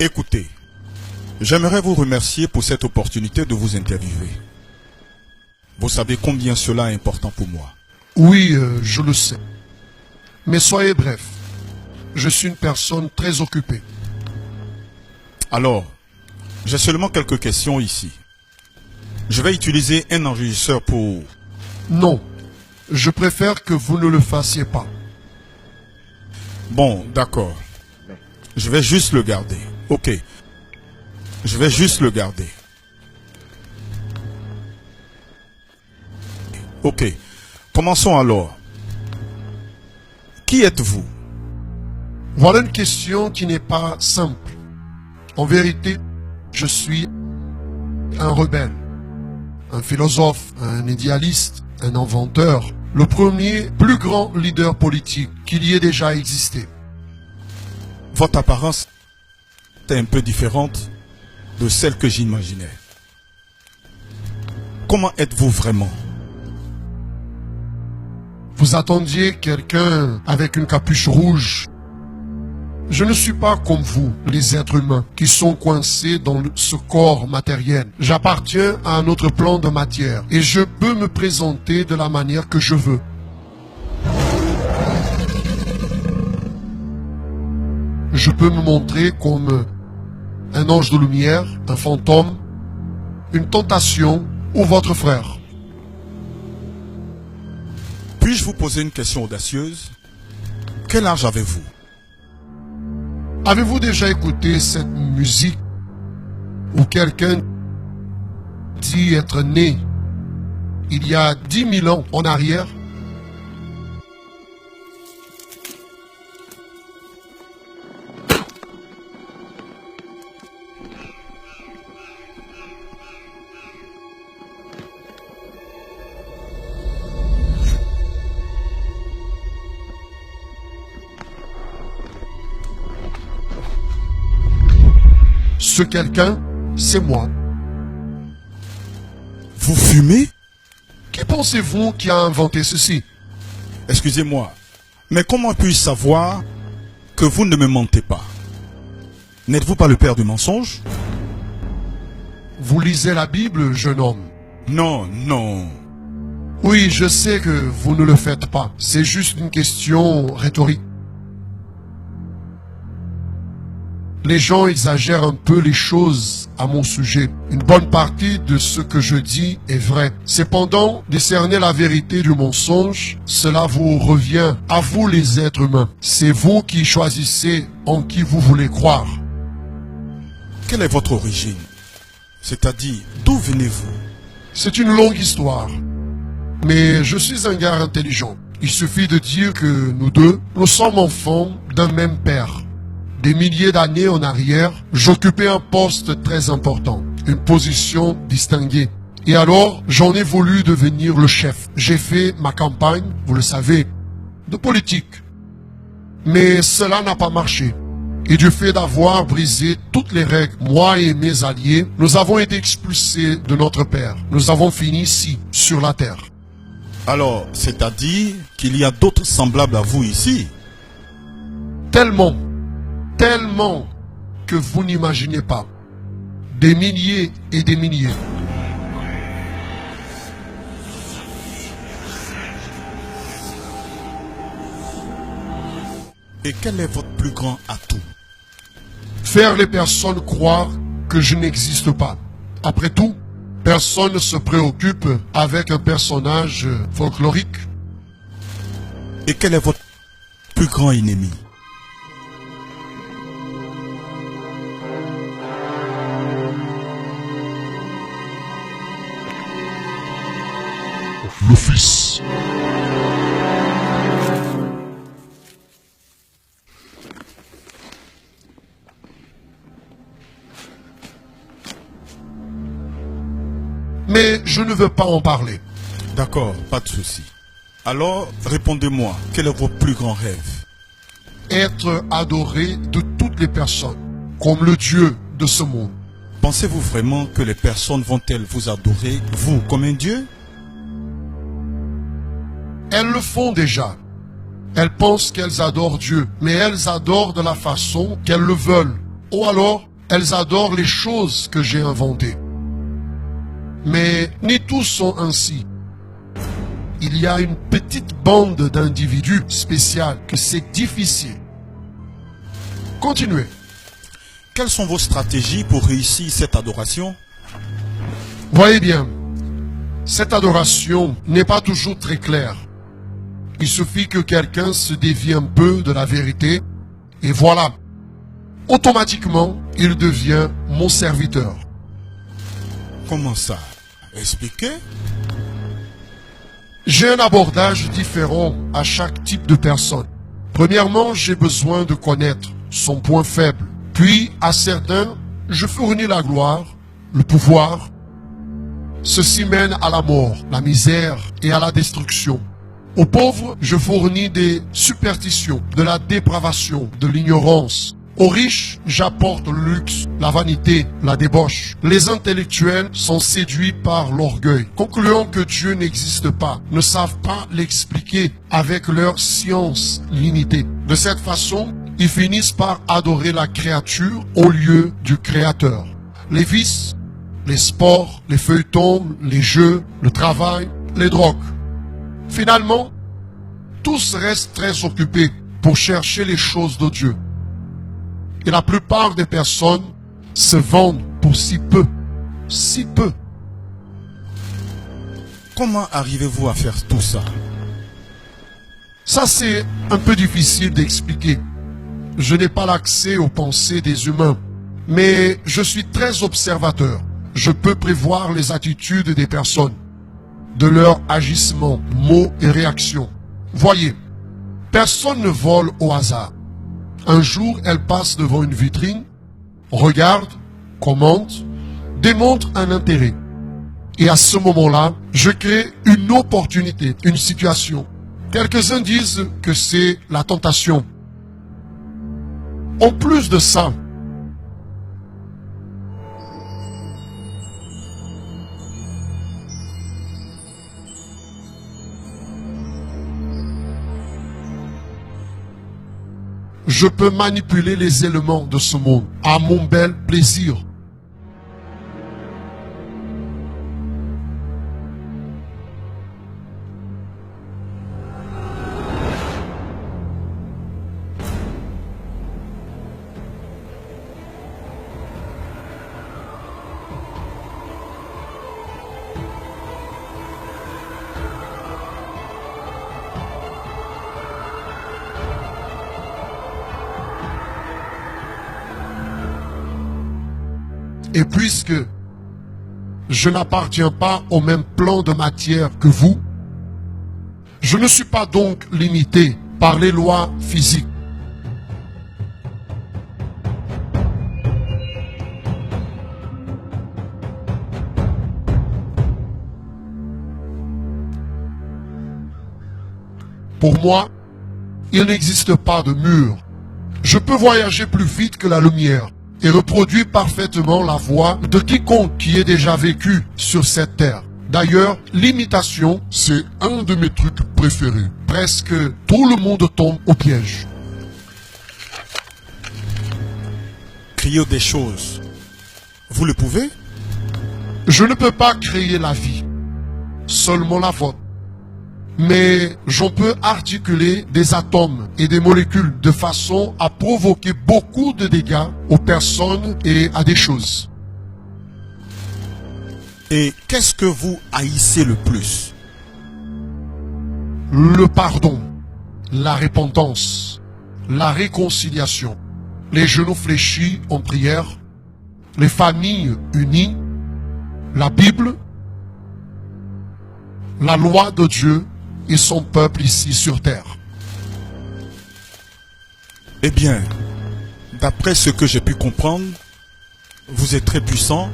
Écoutez, j'aimerais vous remercier pour cette opportunité de vous interviewer. Vous savez combien cela est important pour moi. Oui, je le sais. Mais soyez bref. Je suis une personne très occupée. Alors, j'ai seulement quelques questions ici. Je vais utiliser un enregistreur pour... Non, je préfère que vous ne le fassiez pas. Bon, d'accord. Je vais juste le garder. Ok. Je vais juste le garder. Ok. Commençons alors. Qui êtes-vous? Voilà une question qui n'est pas simple. En vérité, je suis un rebelle, un philosophe, un idéaliste, un inventeur, le premier plus grand leader politique qu'il y ait déjà existé. Votre apparence est un peu différente de celle que j'imaginais. Comment êtes-vous vraiment? Vous attendiez quelqu'un avec une capuche rouge. Je ne suis pas comme vous, les êtres humains, qui sont coincés dans ce corps matériel. J'appartiens à un autre plan de matière et je peux me présenter de la manière que je veux. Je peux me montrer comme un ange de lumière, un fantôme, une tentation ou votre frère. Puis-je vous poser une question audacieuse? Quel âge avez-vous? Avez-vous déjà écouté cette musique où quelqu'un dit être né il y a 10 000 ans en arrière? Ce quelqu'un, c'est moi. Vous fumez? Qui pensez-vous qui a inventé ceci? Excusez-moi, mais comment puis-je savoir que vous ne me mentez pas? N'êtes-vous pas le père du mensonge? Vous lisez la Bible, jeune homme? Non, non. Oui, je sais que vous ne le faites pas. C'est juste une question rhétorique. Les gens exagèrent un peu les choses à mon sujet. Une bonne partie de ce que je dis est vrai. Cependant, discerner la vérité du mensonge, cela vous revient à vous les êtres humains. C'est vous qui choisissez en qui vous voulez croire. Quelle est votre origine? C'est-à-dire, d'où venez-vous? C'est une longue histoire. Mais je suis un gars intelligent. Il suffit de dire que nous deux, nous sommes enfants d'un même père. Des milliers d'années en arrière, j'occupais un poste très important, une position distinguée. Et alors, j'en ai voulu devenir le chef. J'ai fait ma campagne, vous le savez, de politique. Mais cela n'a pas marché. Et du fait d'avoir brisé toutes les règles, moi et mes alliés, nous avons été expulsés de notre père. Nous avons fini ici, sur la terre. Alors, c'est-à-dire qu'il y a d'autres semblables à vous ici? Tellement que vous n'imaginez pas. Des milliers et des milliers. Et quel est votre plus grand atout? Faire les personnes croire que je n'existe pas. Après tout, personne ne se préoccupe avec un personnage folklorique. Et quel est votre plus grand ennemi? Le Fils. Mais je ne veux pas en parler. D'accord, pas de souci. Alors, répondez-moi, quel est votre plus grand rêve? Être adoré de toutes les personnes, comme le Dieu de ce monde. Pensez-vous vraiment que les personnes vont-elles vous adorer, vous, comme un Dieu? Elles le font déjà. Elles pensent qu'elles adorent Dieu, mais elles adorent de la façon qu'elles le veulent, ou alors elles adorent les choses que j'ai inventées. Mais ni tous sont ainsi. Il y a une petite bande d'individus spéciaux que c'est difficile. Continuez. Quelles sont vos stratégies pour réussir cette adoration? Voyez bien, cette adoration n'est pas toujours très claire. Il suffit que quelqu'un se dévie un peu de la vérité et voilà, automatiquement, il devient mon serviteur. Comment ça? Expliquez. J'ai un abordage différent à chaque type de personne. Premièrement, j'ai besoin de connaître son point faible. Puis, à certains, je fournis la gloire, le pouvoir. Ceci mène à la mort, la misère et à la destruction. Aux pauvres, je fournis des superstitions, de la dépravation, de l'ignorance. Aux riches, j'apporte le luxe, la vanité, la débauche. Les intellectuels sont séduits par l'orgueil, concluant que Dieu n'existe pas, ne savent pas l'expliquer avec leur science limitée. De cette façon, ils finissent par adorer la créature au lieu du Créateur. Les vices, les sports, les feuilletons, les jeux, le travail, les drogues. Finalement, tous restent très occupés pour chercher les choses de Dieu. Et la plupart des personnes se vendent pour si peu. Si peu. Comment arrivez-vous à faire tout ça? Ça, c'est un peu difficile d'expliquer. Je n'ai pas l'accès aux pensées des humains. Mais je suis très observateur. Je peux prévoir les attitudes des personnes, de leurs agissements, mots et réactions. Voyez, personne ne vole au hasard. Un jour, elle passe devant une vitrine, regarde, commente, démontre un intérêt. Et à ce moment-là, je crée une opportunité, une situation. Quelques-uns disent que c'est la tentation. En plus de ça, je peux manipuler les éléments de ce monde à mon bel plaisir. Et puisque je n'appartiens pas au même plan de matière que vous, je ne suis pas donc limité par les lois physiques. Pour moi, il n'existe pas de mur. Je peux voyager plus vite que la lumière et reproduit parfaitement la voix de quiconque qui ait déjà vécu sur cette terre. D'ailleurs, l'imitation, c'est un de mes trucs préférés. Presque tout le monde tombe au piège. Créer des choses, vous le pouvez? Je ne peux pas créer la vie, seulement la vôtre. Mais j'en peux articuler des atomes et des molécules de façon à provoquer beaucoup de dégâts aux personnes et à des choses. Et qu'est-ce que vous haïssez le plus? Le pardon, la repentance, la réconciliation, les genoux fléchis en prière, les familles unies, la Bible, la loi de Dieu et son peuple ici sur terre. Eh bien, d'après ce que j'ai pu comprendre, vous êtes très puissant.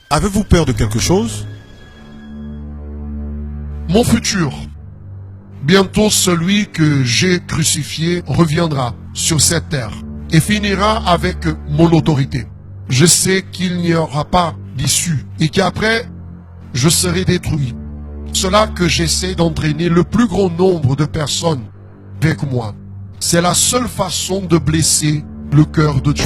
Avez-vous peur de quelque chose? Mon futur, bientôt celui que j'ai crucifié reviendra sur cette terre et finira avec mon autorité. Je sais qu'il n'y aura pas d'issue et qu'après, je serai détruit. Cela que j'essaie d'entraîner le plus grand nombre de personnes avec moi. C'est la seule façon de blesser le cœur de Dieu.